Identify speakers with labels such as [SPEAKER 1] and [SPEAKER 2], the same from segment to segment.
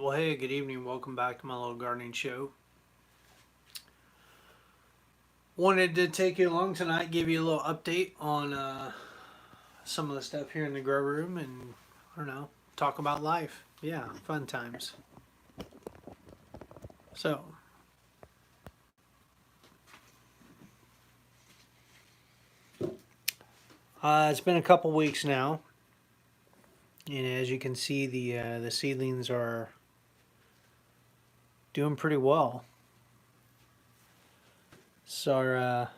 [SPEAKER 1] Well, hey, good evening. Welcome back to my little gardening show. Wanted to take you along tonight, give you a little update on some of the stuff here in the grow room, and I don't know, talk about life. Yeah, fun times. So, it's been a couple weeks now, and as you can see, the seedlings are doing pretty well. So, our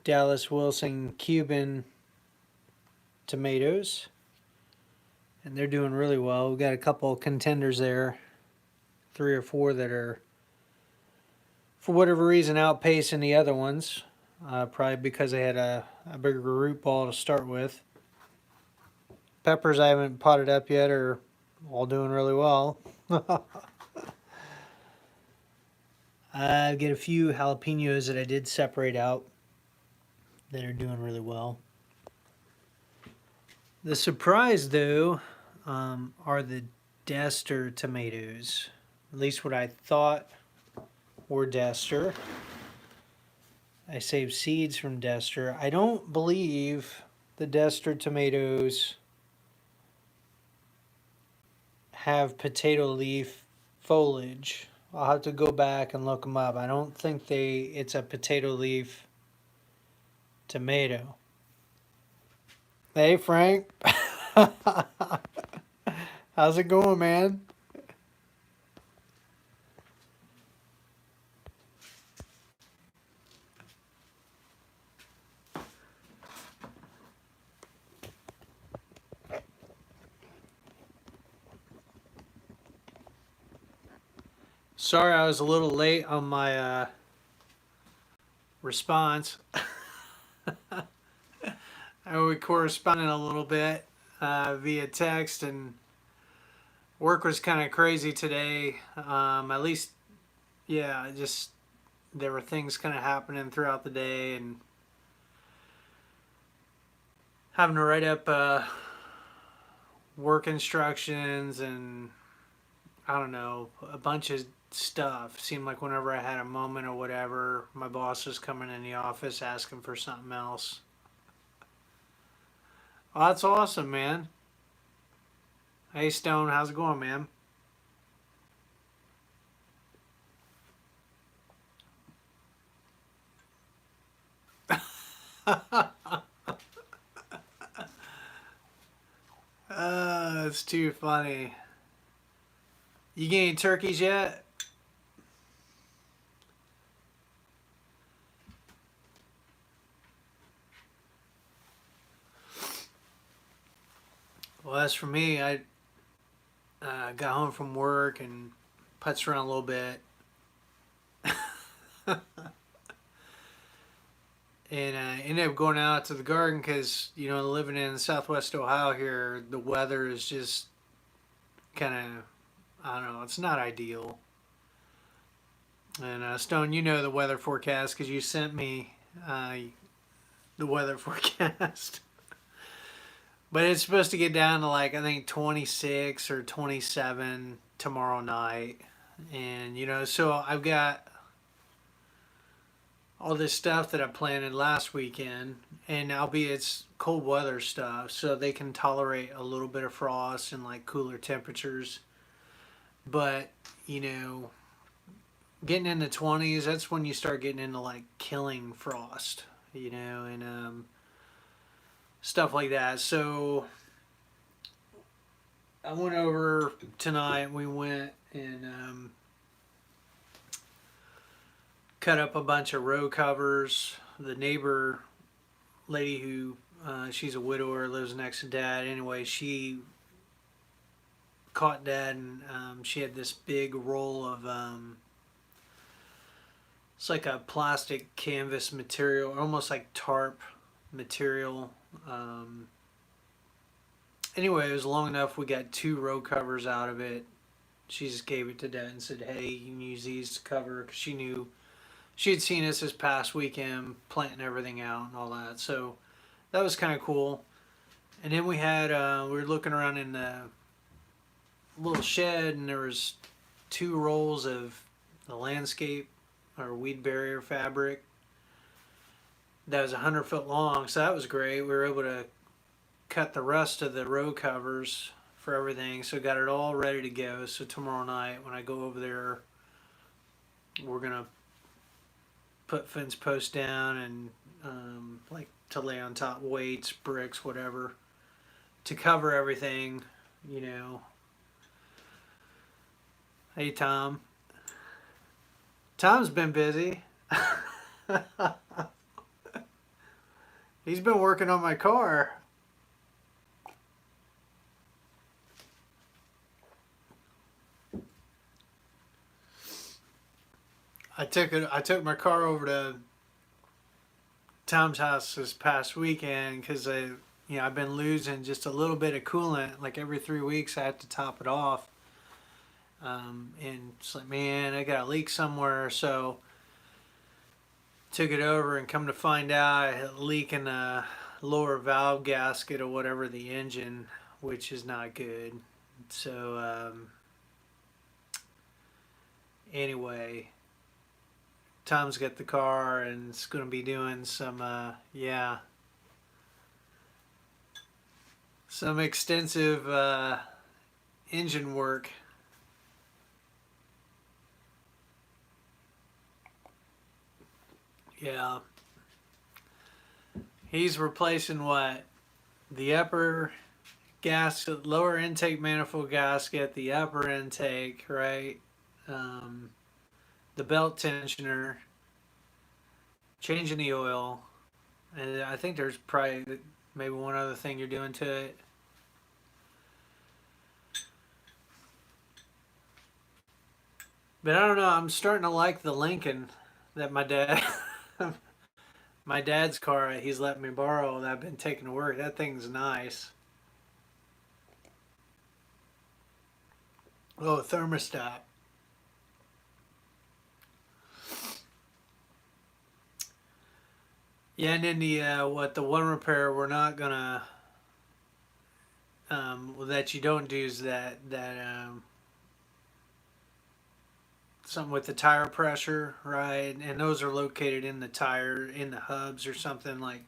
[SPEAKER 1] Dallas Wilson Cuban tomatoes, and they're doing really well. We've got a couple contenders there, three or four that are, for whatever reason, outpacing the other ones. Probably because they had a bigger root ball to start with. Peppers I haven't potted up yet are all doing really well. I get a few jalapenos that I did separate out that are doing really well. The surprise, though, are the Dester tomatoes. At least what I thought were Dester. I saved seeds from Dester. I don't believe the Dester tomatoes have potato leaf foliage. I'll have to go back and look them up. I don't think it's a potato leaf tomato. Hey Frank. How's it going, man? Sorry I was a little late on my response. We corresponded a little bit via text, and work was kind of crazy today. At least, yeah, just there were things kind of happening throughout the day, and having to write up work instructions and I don't know, a bunch of stuff. Seemed like whenever I had a moment or whatever, my boss was coming in the office asking for something else. Oh, that's awesome, man. Hey, Stone, how's it going, man? That's too funny. You get any turkeys yet? Well, as for me, I got home from work and putzed around a little bit. And I ended up going out to the garden because, you know, living in Southwest Ohio here, the weather is just kind of, I don't know, it's not ideal. And Stone, you know the weather forecast because you sent me uh, the weather forecast. But it's supposed to get down to like, I think 26 or 27 tomorrow night. And, you know, so I've got all this stuff that I planted last weekend, and albeit it's cold weather stuff, so they can tolerate a little bit of frost and like cooler temperatures. But, you know, getting in the 20s, that's when you start getting into like killing frost, you know, and stuff like that. So I went over tonight. We went and cut up a bunch of row covers. The neighbor lady who she's a widower, lives next to Dad. Anyway, she caught Dad, and she had this big roll of it's like a plastic canvas material, almost like tarp material. Um, anyway, it was long enough. We got two row covers out of it. She just gave it to Dad and said, "Hey, you can use these to cover," because she knew she had seen us this past weekend planting everything out and all that. So that was kind of cool. And then we had we were looking around in the little shed, and there was 2 rolls of the landscape or weed barrier fabric that was 100 foot long. So that was great. We were able to cut the rest of the row covers for everything, so got it all ready to go. So tomorrow night when I go over there, we're gonna put fence posts down and like to lay on top weights, bricks, whatever, to cover everything. You know. Hey Tom. Tom's been busy. He's been working on my car. I took my car over to Tom's house this past weekend because I've been losing just a little bit of coolant. Like every 3 weeks, I have to top it off. And it's like, man, I got a leak somewhere. So took it over, and come to find out, I had a leak in the lower valve gasket or whatever the engine, which is not good. So anyway, Tom's got the car and it's going to be doing some extensive engine work. Yeah. He's replacing what? The upper gasket, lower intake manifold gasket, the upper intake, right? The belt tensioner, changing the oil, and I think there's probably maybe one other thing you're doing to it. But I don't know. I'm starting to like the Lincoln that my dad's car he's let me borrow that I've been taking to work. That thing's nice. Oh, thermostat. Yeah, and then the one repair we're not gonna that you don't do is that something with the tire pressure, right? And those are located in the tire, in the hubs or something. Like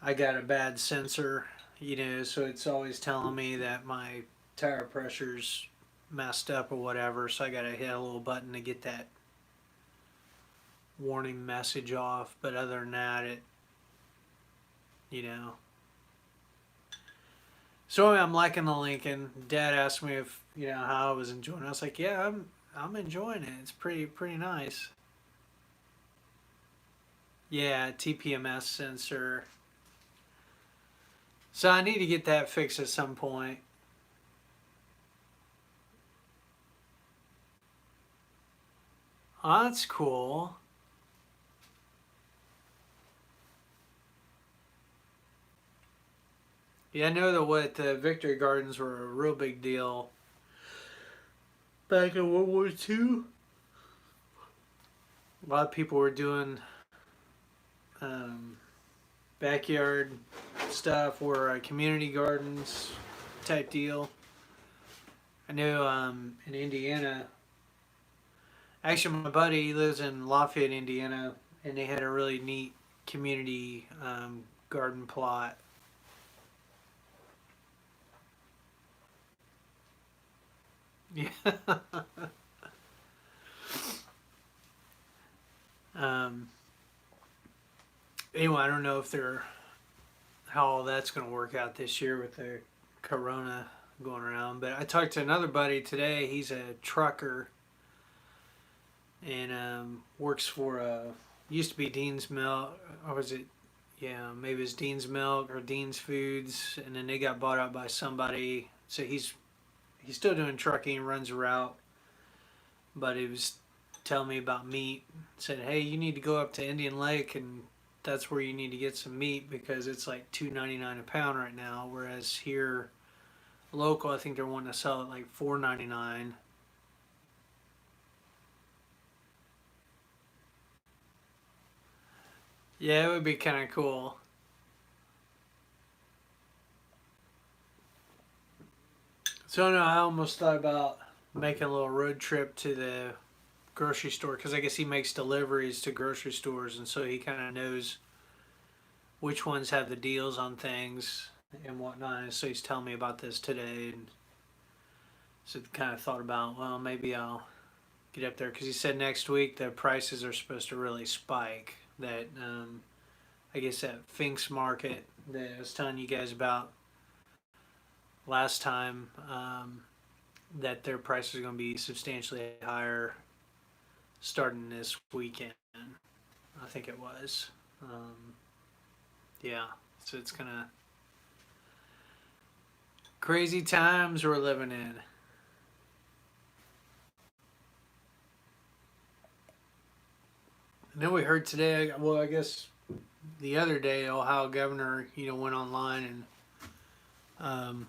[SPEAKER 1] I got a bad sensor, so it's always telling me that my tire pressure's messed up or whatever. So I gotta hit a little button to get that warning message off. But other than that, you know. So I'm liking the Lincoln. Dad asked me if how I was enjoying it. I was like, yeah, I'm enjoying it. It's pretty nice. Yeah, TPMS sensor. So I need to get that fixed at some point. Oh, that's cool. Yeah, I know that what the Victory Gardens were a real big deal back in World War II. A lot of people were doing um, backyard stuff or community gardens type deal. I know in Indiana, actually, my buddy lives in Lafayette, Indiana, and they had a really neat community garden plot. Yeah. um, anyway, I don't know if they're how all that's going to work out this year with the corona going around. But I talked to another buddy today. He's a trucker and works for used to be Dean's Milk, or was it? Yeah, maybe it's Dean's Milk or Dean's Foods, and then they got bought out by somebody. So he's still doing trucking, runs a route, but he was telling me about meat. Said, hey, you need to go up to Indian Lake, and that's where you need to get some meat because it's like $2.99 a pound right now, whereas here local, I think they're wanting to sell it like $4.99. Yeah, it would be kind of cool. So no, I almost thought about making a little road trip to the grocery store because I guess he makes deliveries to grocery stores, and so he kind of knows which ones have the deals on things and whatnot. And so he's telling me about this today, and so kind of thought about, well, maybe I'll get up there because he said next week the prices are supposed to really spike. That I guess that Fink's Market that I was telling you guys about last time, that their prices are going to be substantially higher starting this weekend. I think it was. Yeah, so it's kind of crazy times we're living in. And then we heard today, well, I guess the other day, Ohio governor, went online and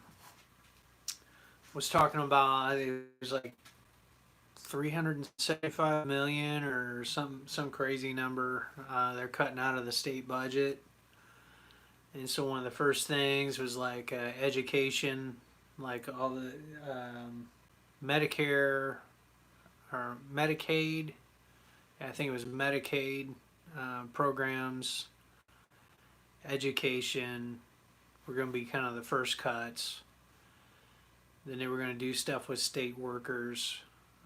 [SPEAKER 1] was talking about, I think it was like 375 million or some crazy number they're cutting out of the state budget. And so one of the first things was like education, like all the Medicare or Medicaid. I think it was Medicaid programs, education were going to be kind of the first cuts. Then they were going to do stuff with state workers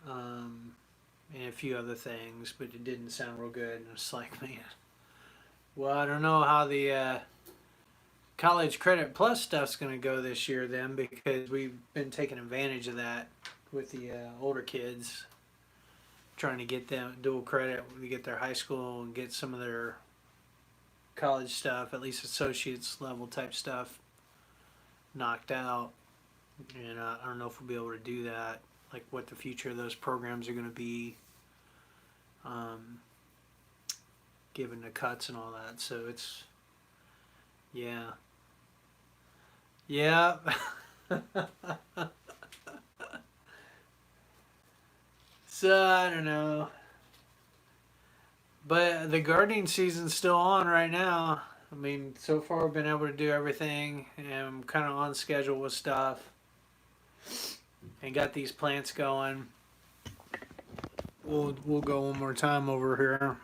[SPEAKER 1] and a few other things, but it didn't sound real good. And it's like, man, well, I don't know how the college credit plus stuff's going to go this year then, because we've been taking advantage of that with the older kids, trying to get them dual credit to get their high school and get some of their college stuff, at least associate's level type stuff, knocked out. And I don't know if we'll be able to do that, like what the future of those programs are going to be, given the cuts and all that. So it's, yeah. Yeah. So I don't know. But the gardening season's still on right now. I mean, so far I've been able to do everything and I'm kind of on schedule with stuff and got these plants going. We'll go one more time over here.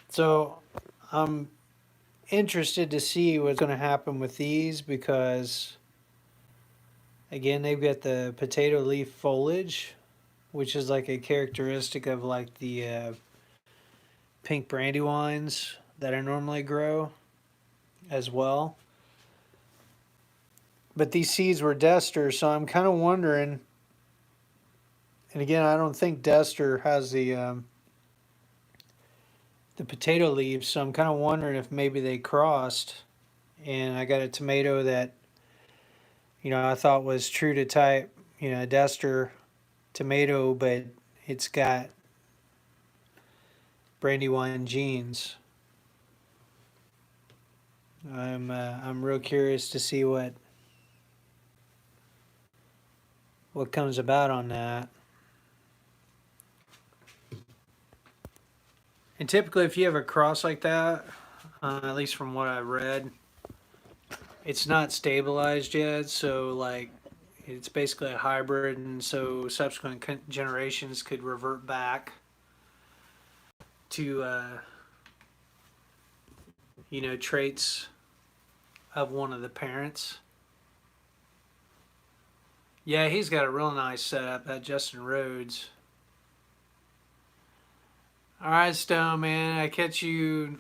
[SPEAKER 1] So I'm interested to see what's going to happen with these because, again, they've got the potato leaf foliage, which is like a characteristic of like the pink brandywines that I normally grow as well. But these seeds were Dester, so I'm kind of wondering. And again, I don't think Dester has the potato leaves, so I'm kind of wondering if maybe they crossed. And I got a tomato that I thought was true to type, a Dester tomato, but it's got Brandywine genes. I'm real curious to see what comes about on that. And typically, if you have a cross like that, at least from what I've read, it's not stabilized yet. So like, it's basically a hybrid, and so subsequent generations could revert back to traits of one of the parents. Yeah, he's got a real nice setup, that Justin Rhodes. All right, Stone, man. I catch you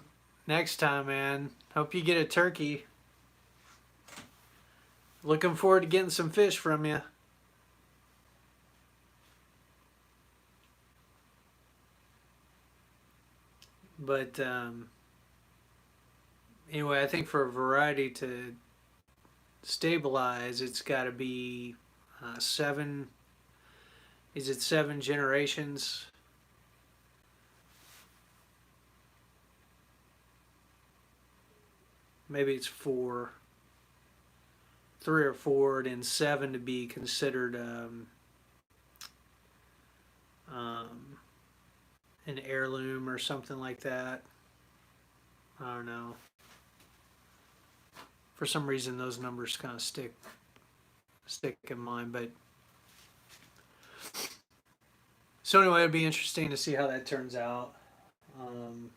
[SPEAKER 1] next time, man. Hope you get a turkey. Looking forward to getting some fish from you. But anyway, I think for a variety to stabilize, it's got to be 7. Is it 7 generations? Maybe it's 4. 3 or 4, and 7 to be considered an heirloom or something like that. I don't know. For some reason, those numbers kind of stick in mind. But so anyway, it'd be interesting to see how that turns out. Um,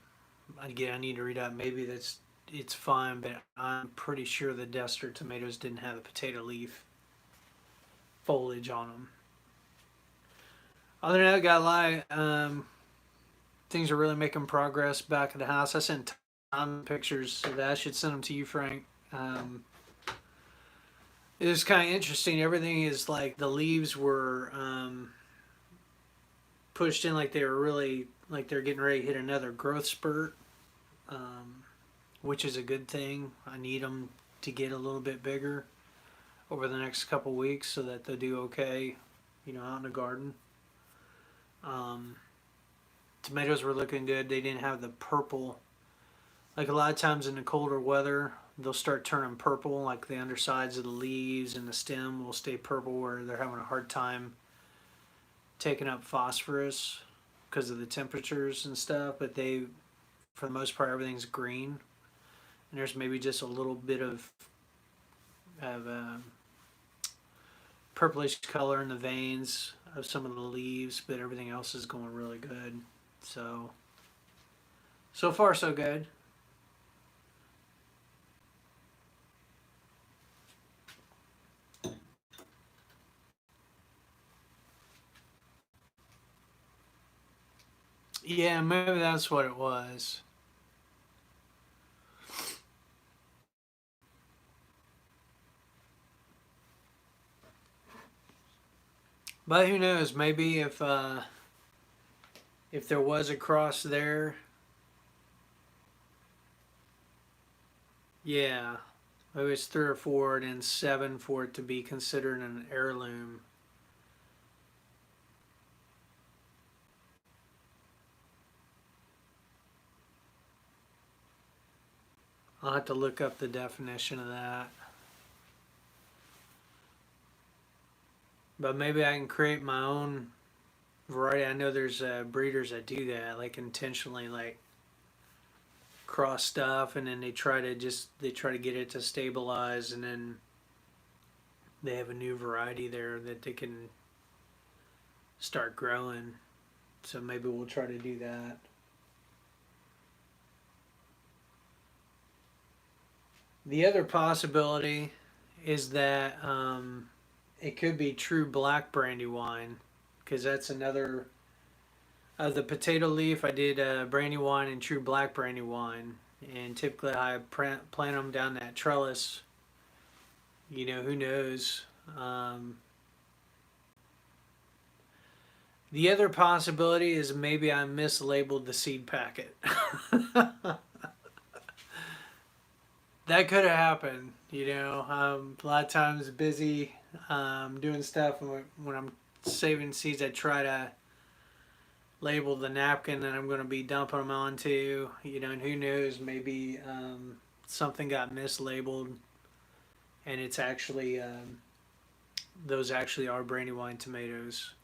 [SPEAKER 1] Again, I need to read out. Maybe it's fine, but I'm pretty sure the Dester tomatoes didn't have the potato leaf foliage on them. Other than that, gotta lie, things are really making progress back at the house. I sent Tom pictures of that. I should send them to you, Frank. It was kind of interesting. Everything is like the leaves were pushed in like they were really like they're getting ready to hit another growth spurt, which is a good thing. I need them to get a little bit bigger over the next couple weeks so that they'll do okay, out in the garden. Tomatoes were looking good. They didn't have the purple. Like a lot of times in the colder weather, they'll start turning purple, like the undersides of the leaves and the stem will stay purple where they're having a hard time taking up phosphorus because of the temperatures and stuff. But for the most part, everything's green. And there's maybe just a little bit of purplish color in the veins of some of the leaves, but everything else is going really good. So far so good. Yeah, maybe that's what it was. But who knows? Maybe if there was a cross there, yeah, maybe it's 3 or 4 and then 7 for it to be considered an heirloom. I'll have to look up the definition of that. But maybe I can create my own variety. I know there's breeders that do that, like intentionally, like cross stuff, and then they try to get it to stabilize, and then they have a new variety there that they can start growing. So maybe we'll try to do that. The other possibility is that it could be true black Brandywine, because that's another. The potato leaf, I did Brandywine and true black Brandywine, and typically I plant them down that trellis. Who knows? The other possibility is maybe I mislabeled the seed packet. That could have happened. A lot of times busy doing stuff, and when I'm saving seeds, I try to label the napkin that I'm going to be dumping them onto. And who knows? Maybe something got mislabeled, and it's actually those actually are Brandywine tomatoes.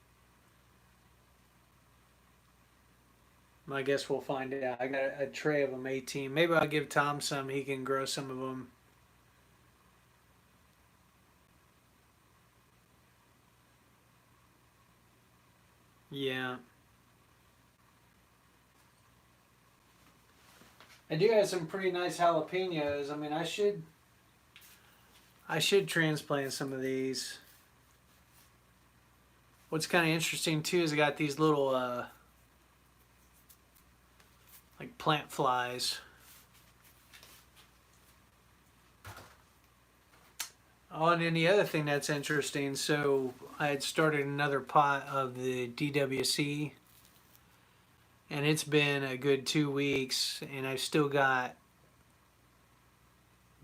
[SPEAKER 1] I guess we'll find out. I got a tray of them, 18. Maybe I'll give Tom some. He can grow some of them. Yeah. I do have some pretty nice jalapenos. I mean, I should transplant some of these. What's kind of interesting too is I got these little like plant flies. Oh, and then the other thing that's interesting, so I had started another pot of the DWC, and it's been a good 2 weeks, and I've still got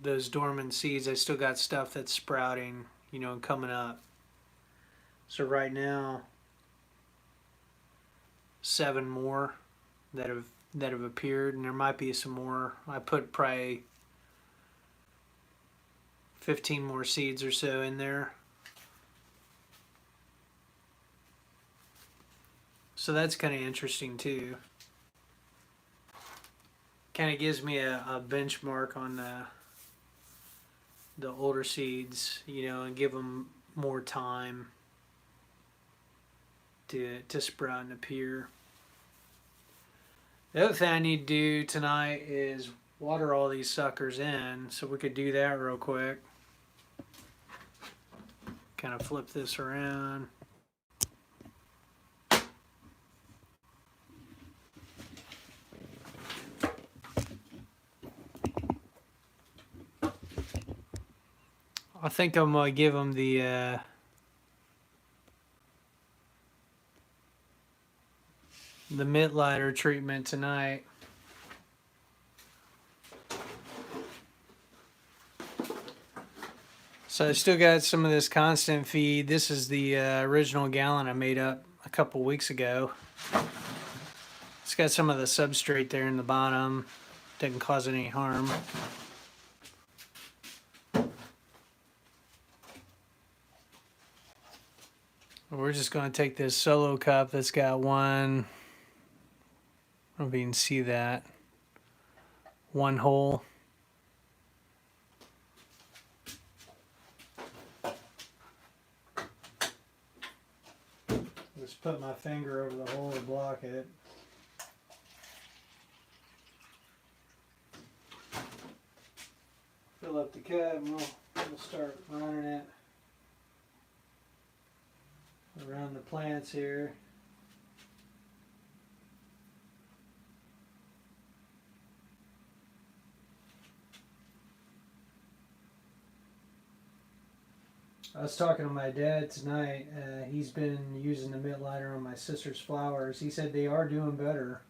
[SPEAKER 1] those dormant seeds. I still got stuff that's sprouting, and coming up. So right now, 7 more that have appeared, and there might be some more. I put probably 15 more seeds or so in there. So that's kind of interesting too. Kind of gives me a benchmark on the older seeds, and give them more time to sprout and appear. The other thing I need to do tonight is water all these suckers in, so we could do that real quick. Kind of flip this around. I think I'm gonna give them the mitt lighter treatment tonight. So I still got some of this constant feed. This is the original gallon I made up a couple weeks ago. It's got some of the substrate there in the bottom. Didn't cause any harm. We're just going to take this solo cup that's got one, I don't know if you can see that, one hole. Just put my finger over the hole to block it. Fill up the cup and we'll start running it around the plants here. I was talking to my dad tonight. He's been using the mitt lighter on my sister's flowers. He said they are doing better.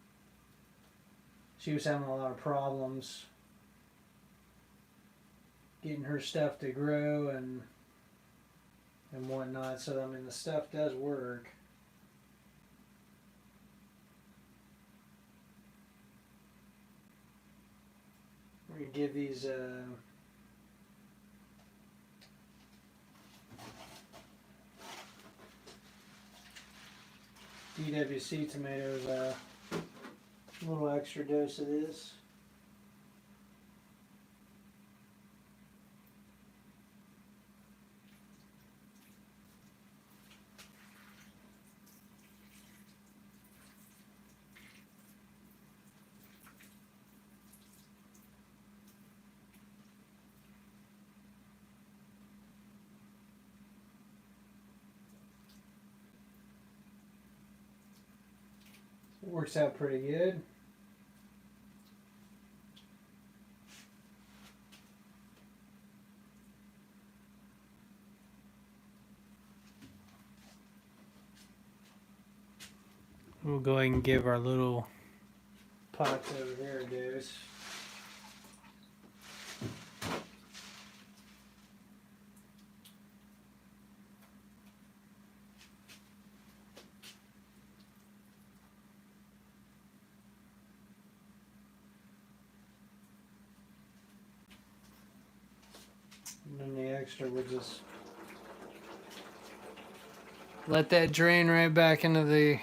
[SPEAKER 1] She was having a lot of problems getting her stuff to grow and whatnot. So I mean, the stuff does work. We're gonna give these DWC tomatoes a little extra dose of this. It works out pretty good. We'll go ahead and give our little pots over there a dose. And then the extra, we'll just let that drain right back into the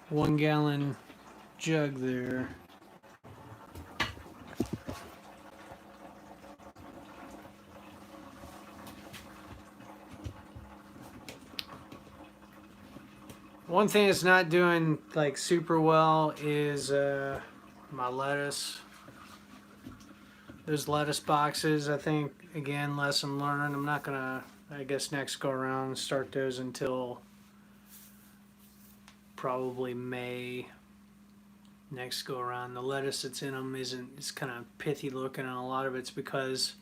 [SPEAKER 1] 1 gallon jug there. One thing that's not doing like super well is my lettuce. Those lettuce boxes, I think, again, lesson learned. I'm not gonna, I guess, next go around start those until probably May. Next go around, the lettuce that's in them it's kind of pithy looking, and a lot of it's because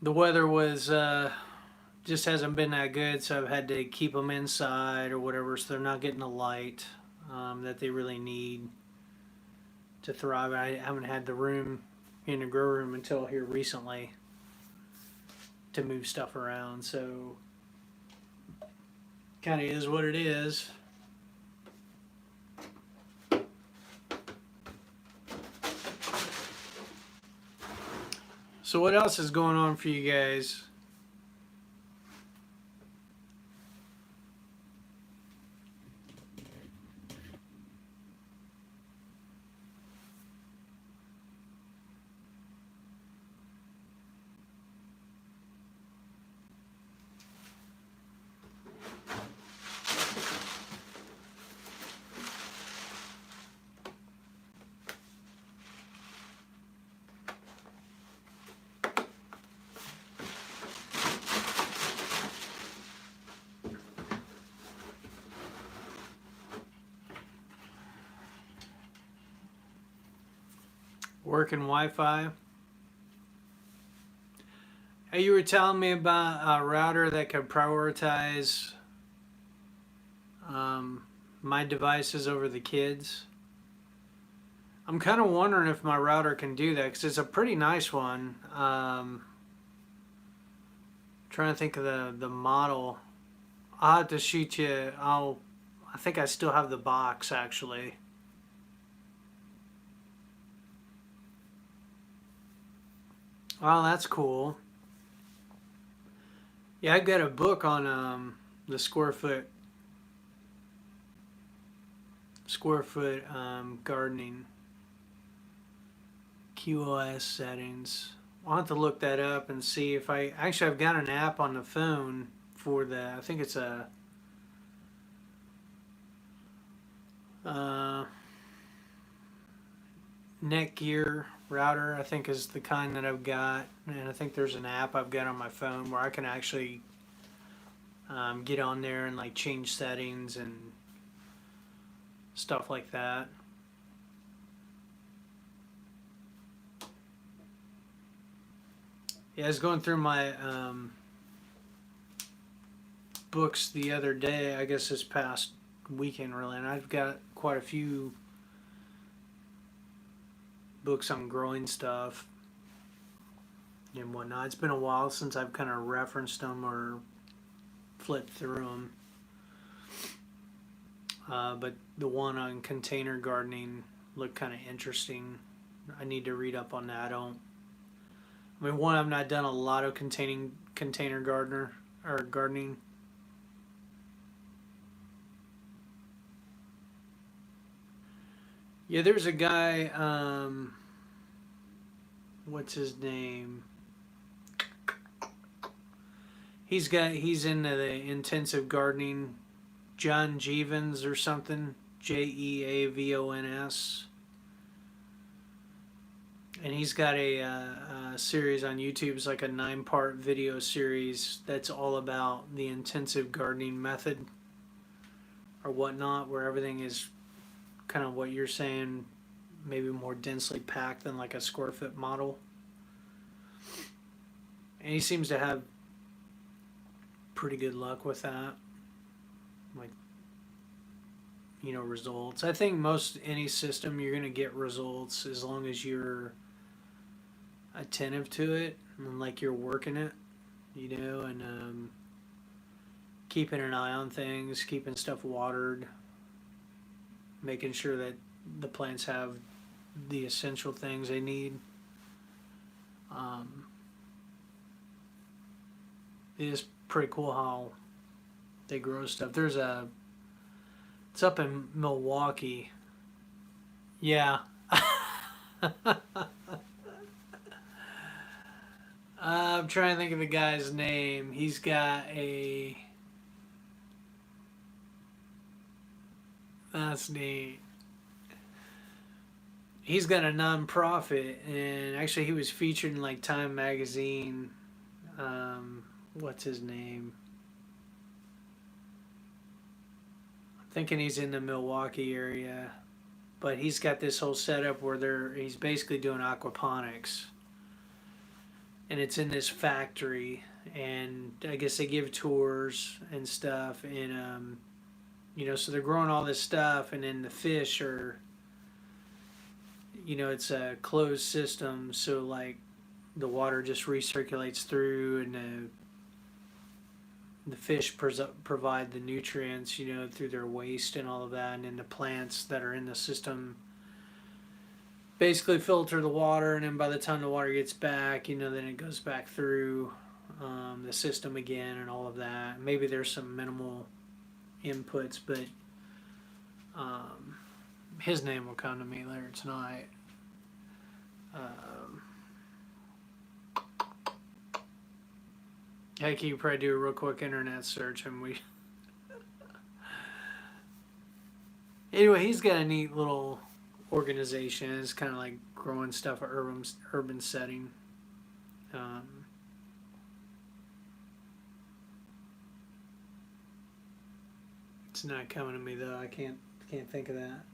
[SPEAKER 1] the weather was just hasn't been that good, so I've had to keep them inside or whatever, so they're not getting the light that they really need to thrive. I haven't had the room in the grow room until here recently to move stuff around, so kind of is what it is. So what else is going on for you guys? Working Wi-Fi. Hey, you were telling me about a router that could prioritize um, my devices over the kids. I'm kind of wondering if my router can do that because it's a pretty nice one. Trying to think of the model. I'll have to shoot you. I think I still have the box actually. Oh, that's cool. Yeah, I got a book on the square foot gardening QoS settings. I'll have to look that up and see if I've got an app on the phone for I think it's a uh, Netgear router, I think is the kind that I've got, and I think there's an app I've got on my phone where I can actually get on there and like change settings and stuff like that. Yeah, I was going through my books the other day, I guess this past weekend really, and I've got quite a few books on growing stuff and whatnot. It's been a while since I've kind of referenced them or flipped through them. But the one on container gardening looked kind of interesting. I need to read up on that. I've not done a lot of container gardening. Yeah, there's a guy. What's his name? He's into the intensive gardening. John Jeavons or something. Jeavons. And he's got a series on YouTube. It's like a 9-part video series that's all about the intensive gardening method or whatnot, where everything is kind of what you're saying, maybe more densely packed than like a square foot model. And he seems to have pretty good luck with that. Like, results. I think most any system you're going to get results as long as you're attentive to it and like you're working it, and keeping an eye on things, keeping stuff watered, making sure that the plants have the essential things they need. It is pretty cool how they grow stuff. It's up in Milwaukee. Yeah. I'm trying to think of the guy's name. He's got that's neat. He's got a nonprofit, and actually, he was featured in like Time magazine. What's his name? I'm thinking he's in the Milwaukee area, but he's got this whole setup where he's basically doing aquaponics, and it's in this factory, and I guess they give tours and stuff, and so they're growing all this stuff, and then the fish are, it's a closed system, so like the water just recirculates through, and the fish provide the nutrients, through their waste and all of that, and then the plants that are in the system basically filter the water, and then by the time the water gets back, then it goes back through the system again and all of that. Maybe there's some minimal inputs, but his name will come to me later tonight. Heck, you probably do a real quick internet search, and we. Anyway, he's got a neat little organization. It's kind of like growing stuff at urban setting. It's not coming to me though. I can't think of that.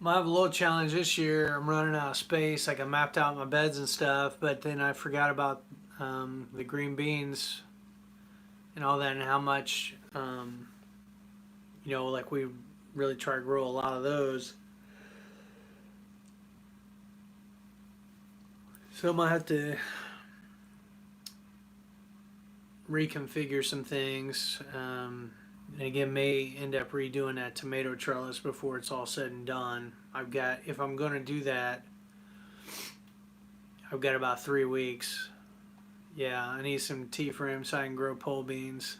[SPEAKER 1] I have a little challenge this year. I'm running out of space. Like I mapped out my beds and stuff, but then I forgot about the green beans and all that, and how much like we really try to grow a lot of those. So I might have to reconfigure some things. And again, may end up redoing that tomato trellis before it's all said and done. If I'm going to do that, I've got about 3 weeks. Yeah, I need some T-frame so I can grow pole beans.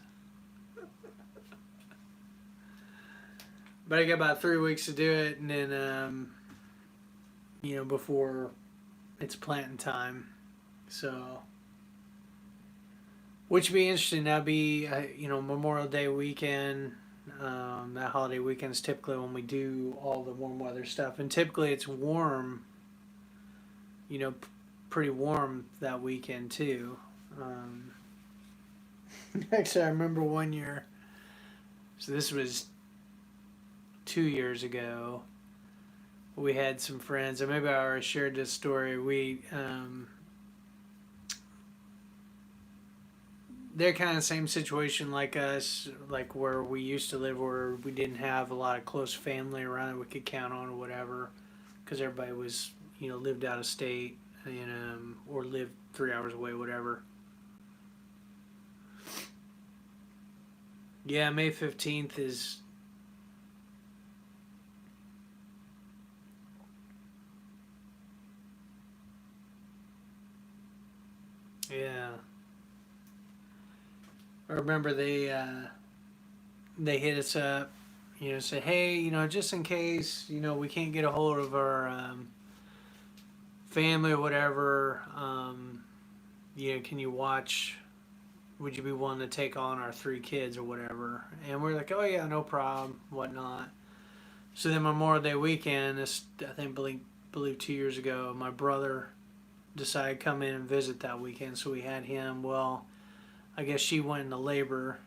[SPEAKER 1] But I got about 3 weeks to do it, and then, before it's planting time. So, which would be interesting. That'd be, Memorial Day weekend. That holiday weekend is typically when we do all the warm weather stuff. And typically it's warm, pretty warm that weekend too. Actually, I remember one year, so this was 2 years ago, we had some friends, and maybe I already shared this story. They're kind of the same situation like us, like where we used to live, where we didn't have a lot of close family around that we could count on or whatever, because everybody was, lived out of state, or lived 3 hours away, whatever. Yeah, May 15th is. Yeah. I remember they hit us up, said, hey, just in case, we can't get a hold of our family or whatever, can you watch? Would you be willing to take on our 3 kids or whatever? And we're like, oh yeah, no problem, whatnot. So then Memorial Day weekend, I think believe 2 years ago, my brother decided to come in and visit that weekend, so we had him. Well, I guess she went into labor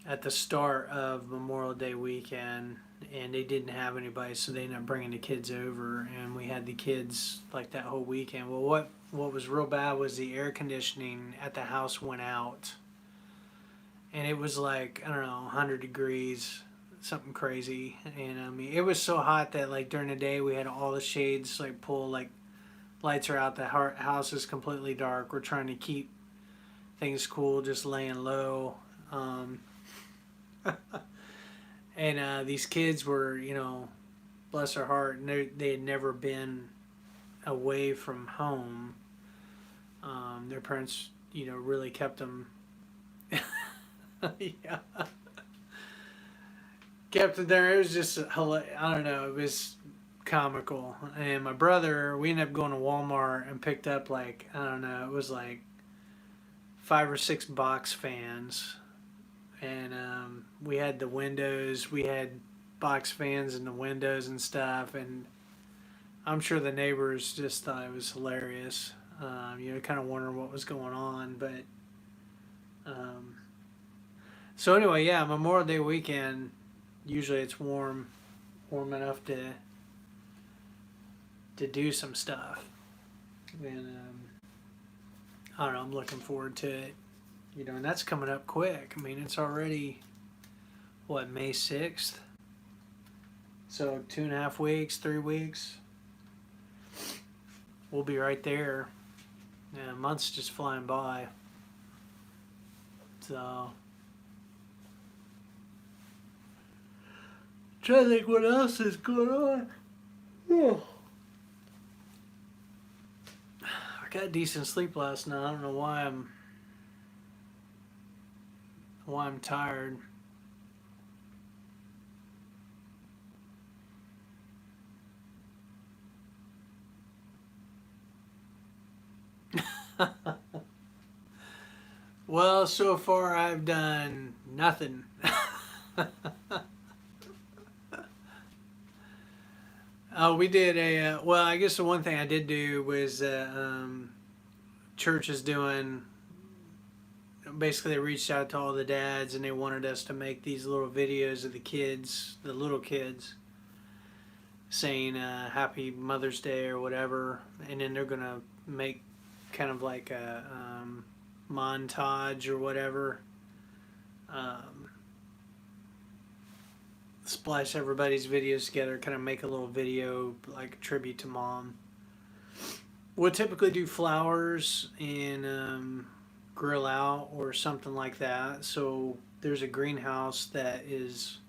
[SPEAKER 1] at the start of Memorial Day weekend, and they didn't have anybody, so they ended up bringing the kids over, and we had the kids like that whole weekend. Well, what was real bad was the air conditioning at the house went out, and it was like, I don't know, 100 degrees, something crazy. And I mean, it was so hot that like during the day we had all the shades like pulled, like lights are out, the house is completely dark. We're trying to keep things cool, just laying low. And these kids were, bless their heart, and they had never been away from home. Their parents, really kept them. Yeah. Kept it there. It was just, I don't know, it was comical. And my brother, we ended up going to Walmart and picked up like, I don't know, it was like 5 or 6 box fans. And we had the windows, we had box fans in the windows and stuff, and I'm sure the neighbors just thought it was hilarious. Kind of wondering what was going on, but so anyway, yeah, Memorial Day weekend, usually it's warm enough to do some stuff, and I don't know, I'm looking forward to it. And that's coming up quick. I mean, it's already, May 6th? So 2.5 weeks, 3 weeks. We'll be right there. Yeah, months just flying by. So, trying to think what else is going on. Oh. I got decent sleep last night. I don't know why I'm tired. Well, so far I've done nothing. We did I guess the one thing I did do was church is doing, basically they reached out to all the dads and they wanted us to make these little videos of the kids, the little kids. saying Happy Mother's Day or whatever, and then they're gonna make kind of like a montage or whatever. Um, Splice everybody's videos together, kind of make a little video like a tribute to mom. We'll typically do flowers and grill out or something like that. So there's a greenhouse that is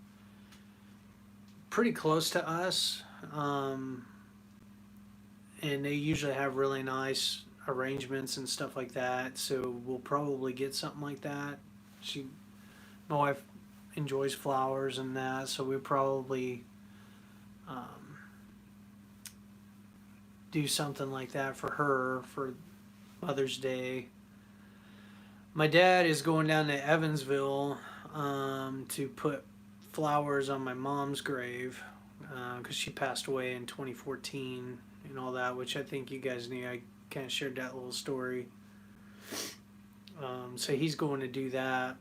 [SPEAKER 1] pretty close to us, um, and they usually have really nice arrangements and stuff like that. So we'll probably get something like that. She, my wife, enjoys flowers and that, so we probably um, do something like that for her for Mother's Day. My dad is going down to Evansville to put flowers on my mom's grave because she passed away in 2014 and all that, which I think you guys knew. I kind of shared that little story. So he's going to do that.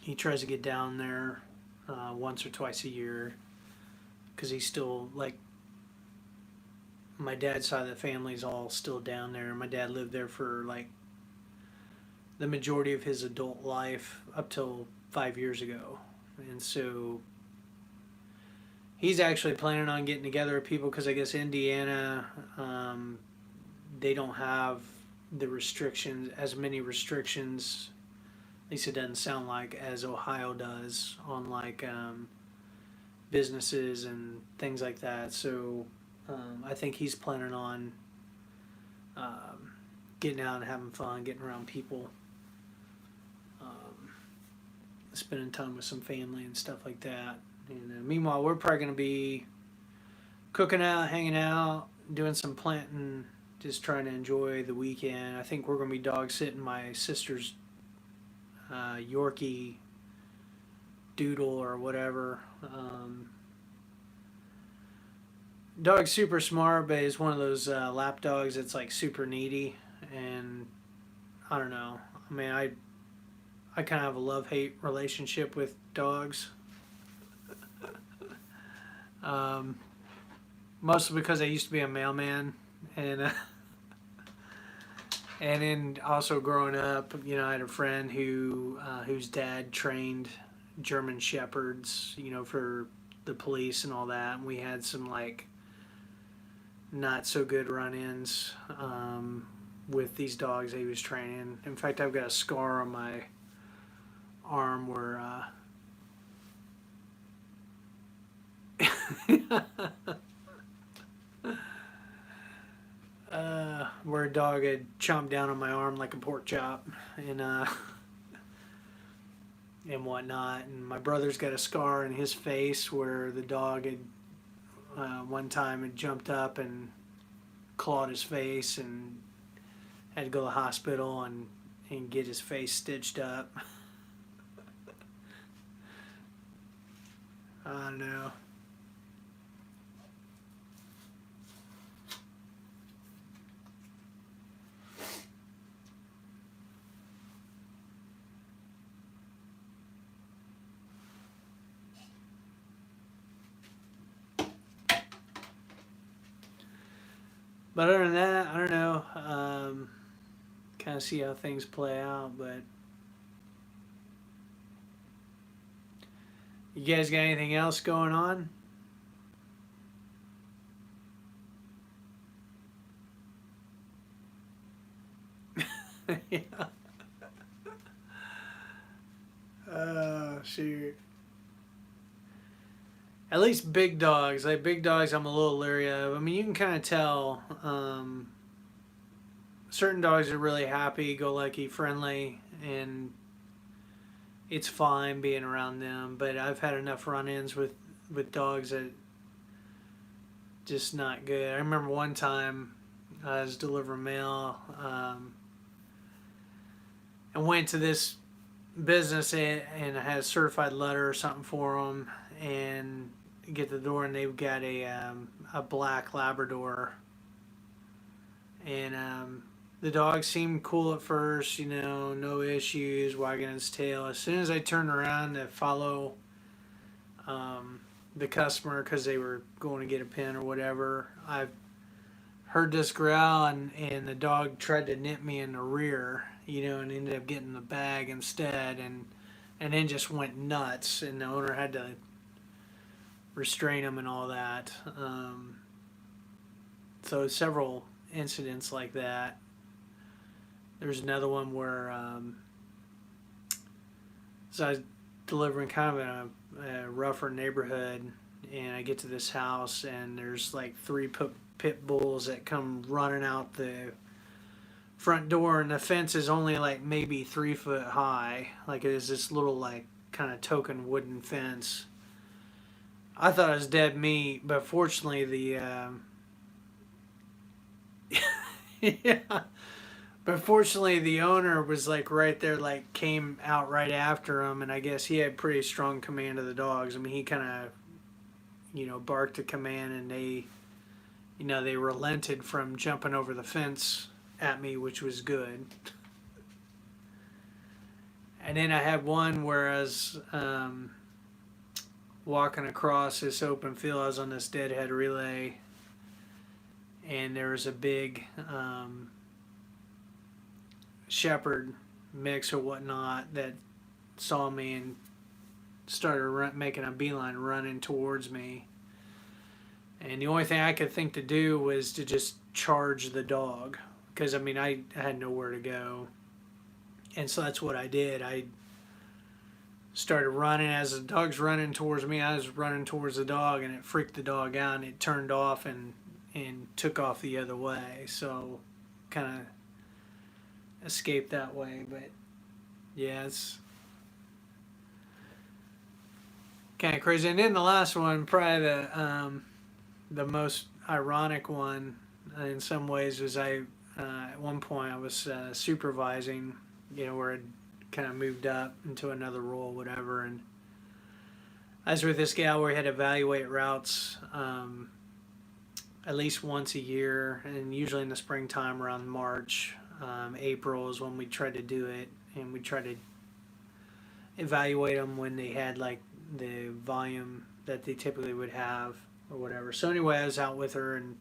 [SPEAKER 1] He tries to get down there once or twice a year because he's still like my dad's side of the family's all still down there. My dad lived there for like the majority of his adult life up till 5 years ago. And so he's actually planning on getting together with people because I guess Indiana, they don't have the restrictions, as many restrictions, at least it doesn't sound like, as Ohio does on like businesses and things like that. So I think he's planning on um, getting out and having fun, getting around people, spending time with some family and stuff like that. And meanwhile, we're probably going to be cooking out, hanging out, doing some planting, just trying to enjoy the weekend. I think we're going to be dog sitting my sister's Yorkie doodle or whatever. Dog's super smart, but is one of those lap dogs that's like super needy. And I don't know. I mean, I kind of have a love hate relationship with dogs. Um, Mostly because I used to be a mailman, and and then also growing up, you know, I had a friend whose dad trained German shepherds, you know, for the police and all that, and we had some like not so good run-ins with these dogs that he was training. In fact, I've got a scar on my arm where a dog had chomped down on my arm like a pork chop, and and whatnot. And my brother's got a scar in his face where the dog had one time had jumped up and clawed his face and had to go to the hospital and get his face stitched up. I don't know. But other than that, I don't know. Kind of see how things play out. But you guys got anything else going on? Yeah. Shoot. At least big dogs. Like big dogs, I'm a little leery of. I mean, you can kind of tell. Certain dogs are really happy, go lucky, friendly, and it's fine being around them. But I've had enough run-ins with dogs that just not good. I remember one time I was delivering mail and went to this business and I had a certified letter or something for them and get to the door and they've got a black Labrador and the dog seemed cool at first, you know, no issues, wagging its tail. As soon as I turned around to follow the customer because they were going to get a pin or whatever. I heard this growl, and the dog tried to nip me in the rear, and ended up getting the bag instead, and then just went nuts, and the owner had to restrain him and all that. So several incidents like that. There's another one where so I was delivering kind of in a rougher neighborhood, and I get to this house, and there's like three pit bulls that come running out the front door, and the fence is only like maybe 3 foot high. Like it is this little like kind of token wooden fence. I thought it was dead meat, but fortunately yeah. But fortunately, the owner was like right there, like came out right after him, and I guess he had pretty strong command of the dogs. I mean, he kind of, barked a command, and they relented from jumping over the fence at me, which was good. And then I had one where I was walking across this open field. I was on this deadhead relay, and there was a big shepherd mix or whatnot that saw me and started making a beeline running towards me. And the only thing I could think to do was to just charge the dog, because I had nowhere to go. And so that's what I did. I started running. As the dog's running towards me, I was running towards the dog, and it freaked the dog out, and it turned off and took off the other way. So kind of escape that way. But yeah, it's kind of crazy. And then the last one, probably the most ironic one in some ways, was at one point I was supervising, where I'd kind of moved up into another role, whatever, and I was with this gal where we had to evaluate routes at least once a year, and usually in the springtime around March. April is when we tried to do it, and we tried to evaluate them when they had like the volume that they typically would have or whatever. So anyway, I was out with her, and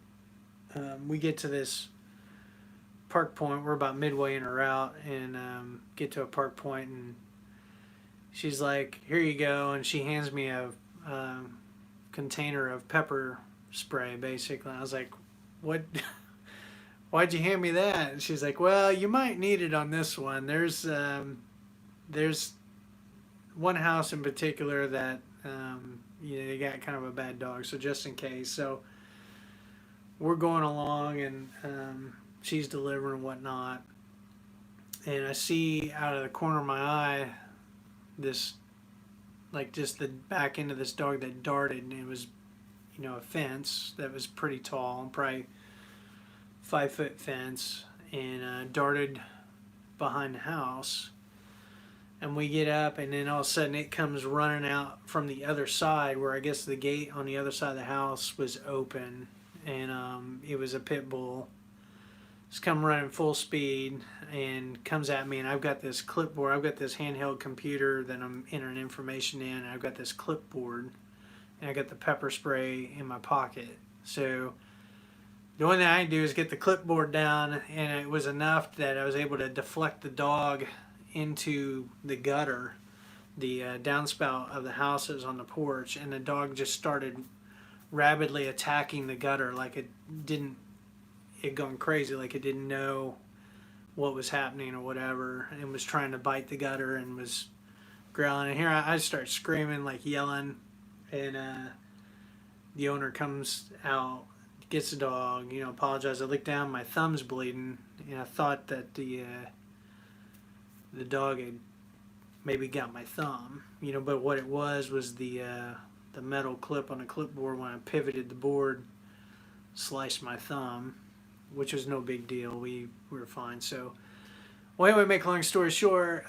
[SPEAKER 1] we get to this park point. We're about midway in her route, and get to a park point, and she's like, "Here you go," and she hands me a container of pepper spray, basically. I was like, "What?" Why'd you hand me that? And she's like, "Well, you might need it on this one. There's one house in particular that they got kind of a bad dog, so just in case." So we're going along, and she's delivering and whatnot, and I see out of the corner of my eye this, like, just the back end of this dog that darted, and it was, a fence that was pretty tall, probably 5-foot fence, and darted behind the house. And we get up, and then all of a sudden it comes running out from the other side, where I guess the gate on the other side of the house was open, and it was a pit bull. It's come running full speed and comes at me, and I've got this clipboard. I've got this handheld computer that I'm entering information in, and I've got this clipboard, and I got the pepper spray in my pocket. So the only thing I can do is get the clipboard down, and it was enough that I was able to deflect the dog into the gutter, the downspout of the house that was on the porch, and the dog just started rapidly attacking the gutter like it gone crazy, like it didn't know what was happening or whatever, and was trying to bite the gutter and was growling. And here I start screaming, like yelling, and the owner comes out, gets the dog, apologizes. I look down, my thumb's bleeding, and I thought that the dog had maybe got my thumb, but what it was the metal clip on the clipboard, when I pivoted the board, sliced my thumb, which was no big deal. We were fine. So, well, anyway, make a long story short,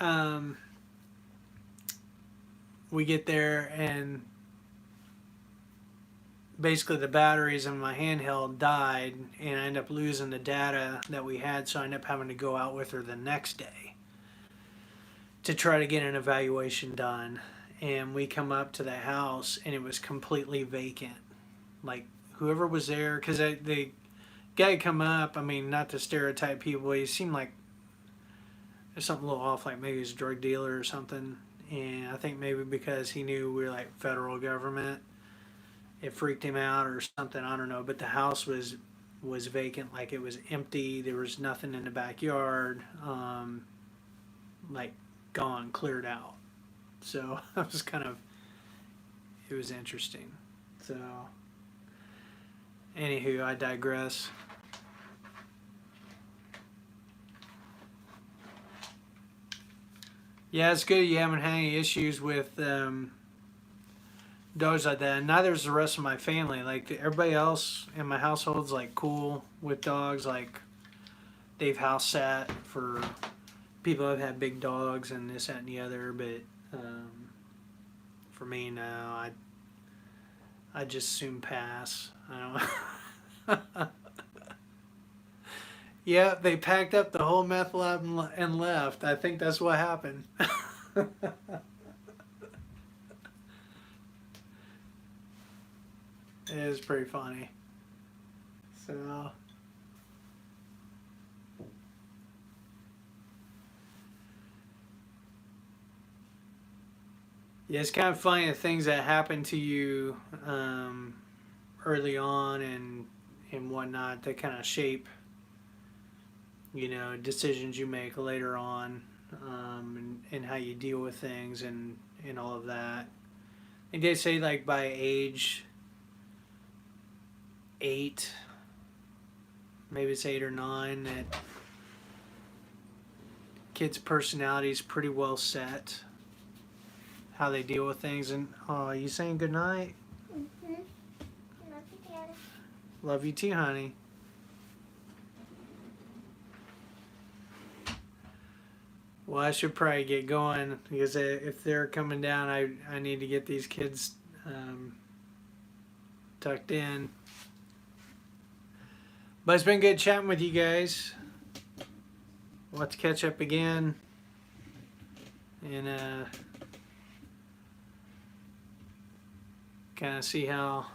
[SPEAKER 1] we get there, and basically the batteries in my handheld died, and I ended up losing the data that we had, so I ended up having to go out with her the next day to try to get an evaluation done. and we come up to the house and it was completely vacant. Like whoever was there, because the guy come up. I mean, not to stereotype people, he seemed like there's something a little off, like maybe he's a drug dealer or something. And I think maybe because he knew we were like federal government, it freaked him out or something. I don't know. But the house was vacant, like it was empty. There was nothing in the backyard, like gone, cleared out. So I was kind of, it was interesting. So, anywho, I digress. Yeah, it's good you haven't had any issues with dogs like that. And neither is the rest of my family. Like everybody else in my household's like cool with dogs. Like they've house sat for people who've had big dogs and this, that, and the other. But for me, no, I just soon pass. I don't. Yeah, they packed up the whole meth lab and left. I think that's what happened. It is pretty funny. So, yeah, it's kind of funny the things that happen to you early on and whatnot that kind of shape, decisions you make later on, and how you deal with things and all of that. And they say like by age 8, maybe it's 8 or 9, that kids' personality is pretty well set, how they deal with things. And oh, you saying good night?
[SPEAKER 2] Mm-hmm. Love you, Daddy.
[SPEAKER 1] Love you too, honey. Well, I should probably get going because if they're coming down, I need to get these kids tucked in. But it's been good chatting with you guys. We'll have to catch up again and kind of see how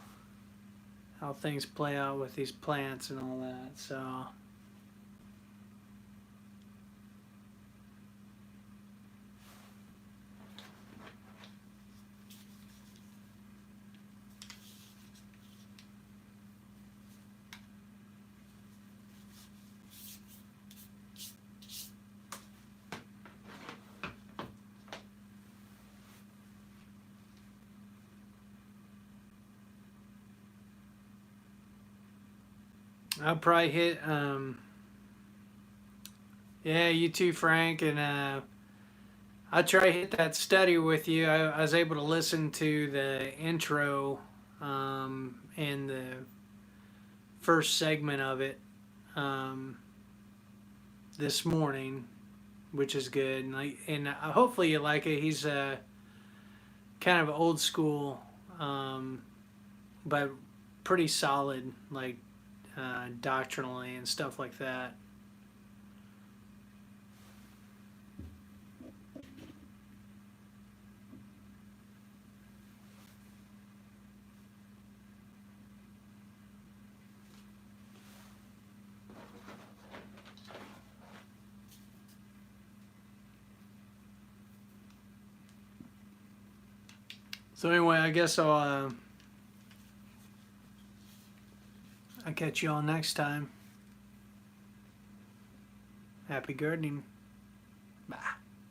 [SPEAKER 1] things play out with these plants and all that. I'll probably hit yeah, you too, Frank, and I'll try to hit that study with you. I was able to listen to the intro and the first segment of it this morning, which is good, and hopefully you like it. He's kind of old school, but pretty solid, like doctrinally and stuff like that. So anyway, I guess I'll catch you all next time. Happy gardening.